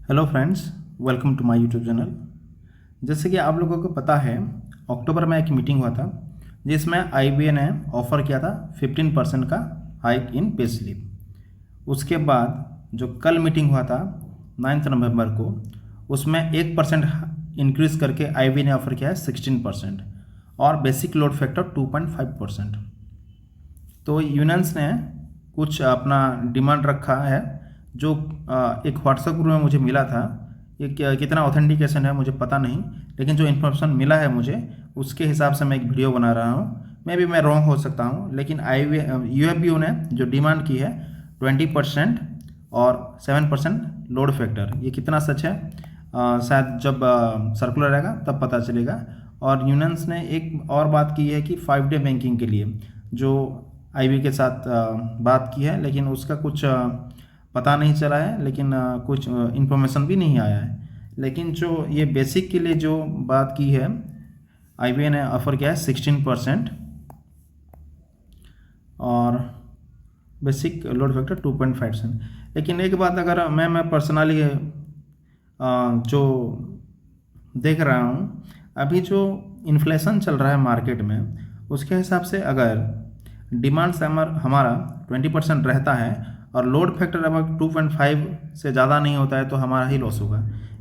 Hello friends, welcome to my YouTube channel. जैसे कि आप लोगों को पता है, अक्टूबर में एक मीटिंग हुआ था जिसमें आईबीए ने ऑफ़र किया था 15% का हाइक इन पे स्लिप। उसके बाद जो कल मीटिंग हुआ था 9 नवंबर को, उसमें 1% इंक्रीज़ करके आईबीए ने ऑफ़र किया है 16% और बेसिक लोड फैक्टर 2.5%। तो यूनियंस ने कुछ अपना डिमांड रखा है जो एक व्हाट्सएप ग्रुप में मुझे मिला था। ये कितना ऑथेंटिकेशन है मुझे पता नहीं, लेकिन जो इन्फॉर्मेशन मिला है मुझे उसके हिसाब से मैं एक वीडियो बना रहा हूँ। मैं रॉन्ग हो सकता हूँ, लेकिन यूएफबीयू ने जो डिमांड की है 20% और 7% लोड फैक्टर, ये कितना सच है शायद जब सर्कुलर आएगा तब पता चलेगा। और यूनियंस ने एक और बात की है कि 5 डे बैंकिंग के लिए जो आईबी के साथ बात की है, लेकिन उसका कुछ पता नहीं चला है, लेकिन कुछ इन्फॉर्मेशन भी नहीं आया है। लेकिन जो ये बेसिक के लिए जो बात की है, आईबीए ने ऑफ़र किया है 16% और बेसिक लोड फैक्टर 2.5%। लेकिन एक बात अगर मैं पर्सनली जो देख रहा हूँ, अभी जो इन्फ्लेशन चल रहा है मार्केट में, उसके हिसाब से अगर डिमांड से हमारा 20% रहता है और लोड फैक्टर अब 2.5 से ज़्यादा नहीं होता है तो हमारा ही लॉस होगा।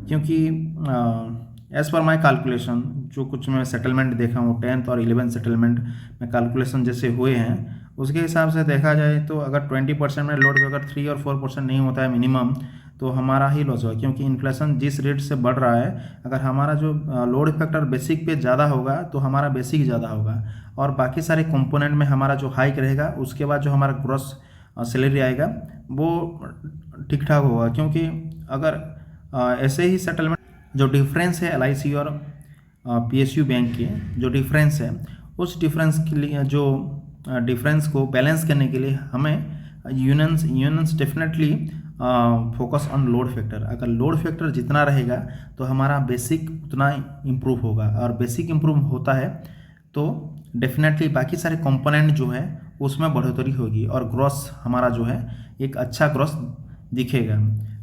क्योंकि एज़ पर माई कैलकुलेशन, जो कुछ मैं सेटलमेंट देखा हूँ 10th और 11th सेटलमेंट में कैलकुलेशन जैसे हुए हैं, उसके हिसाब से देखा जाए तो अगर 20% में लोड फैक्टर 3 और 4% नहीं होता है मिनिमम, तो हमारा ही लॉस होगा। क्योंकि इन्फ्लेशन जिस रेट से बढ़ रहा है, अगर हमारा जो लोड फैक्टर बेसिक पे ज़्यादा होगा तो हमारा बेसिक ज़्यादा होगा और बाकी सारे कंपोनेंट में हमारा जो हाइक रहेगा, उसके बाद जो हमारा ग्रॉस सैलरी आएगा वो ठीक ठाक होगा। क्योंकि अगर ऐसे ही सेटलमेंट जो डिफरेंस है एलआईसी और पीएसयू बैंक के जो डिफरेंस है, उस डिफरेंस के लिए जो डिफरेंस को बैलेंस करने के लिए हमें unions definitely focus on load factor. अगर लोड फैक्टर जितना रहेगा तो हमारा बेसिक उतना इम्प्रूव होगा, और बेसिक इम्प्रूव होता है तो डेफिनेटली बाकी सारे कंपोनेंट जो है उसमें बढ़ोतरी होगी और ग्रॉस हमारा जो है एक अच्छा ग्रॉस दिखेगा।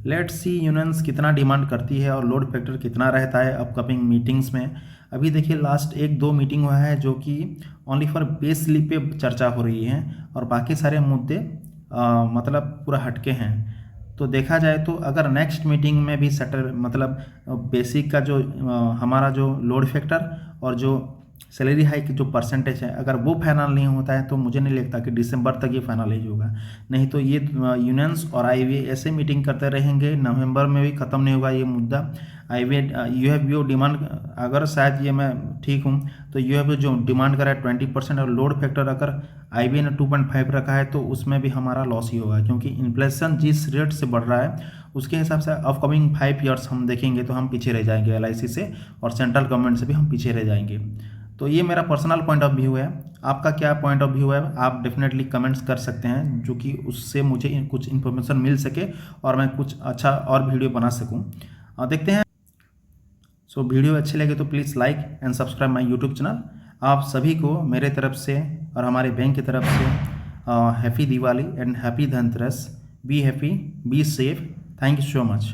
लेट्स सी यूनियंस कितना डिमांड करती है और लोड फैक्टर कितना रहता है अपकमिंग मीटिंग्स में। अभी देखिए लास्ट 1-2 मीटिंग हुआ है जो कि ओनली फॉर पे स्लिप पे चर्चा हो रही है और बाकी सारे मुद्दे मतलब पूरा हटके हैं। तो देखा जाए तो अगर नेक्स्ट मीटिंग में भी सेटल मतलब बेसिक का जो हमारा जो लोड फैक्टर और जो सैलरी हाइक जो परसेंटेज है, अगर वो फाइनल नहीं होता है तो मुझे नहीं लगता कि दिसंबर तक ये फाइनलाइज होगा। नहीं तो ये यूनियंस और आईबीए ऐसे मीटिंग करते रहेंगे, नवंबर में भी ख़त्म नहीं होगा ये मुद्दा। आईबीए यूएफबीओ डिमांड, अगर शायद ये मैं ठीक हूँ तो यूएफबीओ जो डिमांड कर रहा है 20% और लोड फैक्टर अगर आईबीए ने 2.5 रखा है तो उसमें भी हमारा लॉस ही होगा। क्योंकि इन्फ्लेशन जिस रेट से बढ़ रहा है उसके हिसाब से अपकमिंग 5 ईयर्स हम देखेंगे तो हम पीछे रह जाएंगे एलआईसी से, और सेंट्रल गवर्नमेंट से भी हम पीछे रह जाएंगे। तो ये मेरा पर्सनल पॉइंट ऑफ व्यू है। आपका क्या पॉइंट ऑफ व्यू है आप डेफिनेटली कमेंट्स कर सकते हैं, जो कि उससे मुझे कुछ इन्फॉर्मेशन मिल सके और मैं कुछ अच्छा और वीडियो बना सकूं। देखते हैं। सो वीडियो अच्छे लगे तो please like and subscribe my YouTube channel. आप सभी को मेरे तरफ से और हमारे बैंक की तरफ से happy Diwali and happy Dhanteras. Be happy, be safe. Thank you so much.